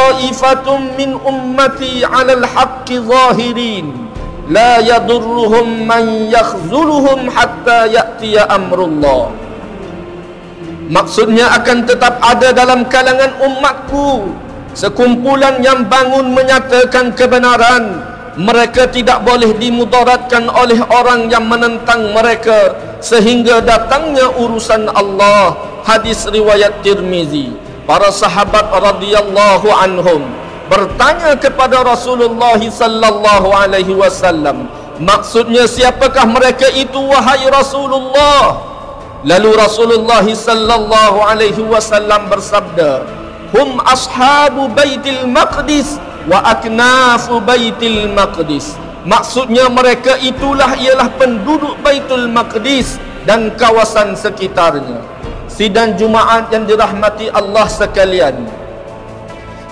ta'ifatum min ummati 'alal haqqi zahirin la yadurruhum man yakhzuluhum hatta ya'tiya amrullah. Maksudnya akan tetap ada dalam kalangan umatku sekumpulan yang bangun menyatakan kebenaran. Mereka tidak boleh dimudaratkan oleh orang yang menentang mereka sehingga datangnya urusan Allah. Hadis riwayat Tirmizi. Para sahabat radhiyallahu anhum bertanya kepada Rasulullah sallallahu alaihi wasallam, maksudnya siapakah mereka itu wahai Rasulullah? Lalu Rasulullah sallallahu alaihi wasallam bersabda, hum ashabu baitil maqdis wa aknafu baitil maqdis. Maksudnya mereka itulah ialah penduduk Baitul Maqdis dan kawasan sekitarnya. Sidang Jumaat yang dirahmati Allah sekalian,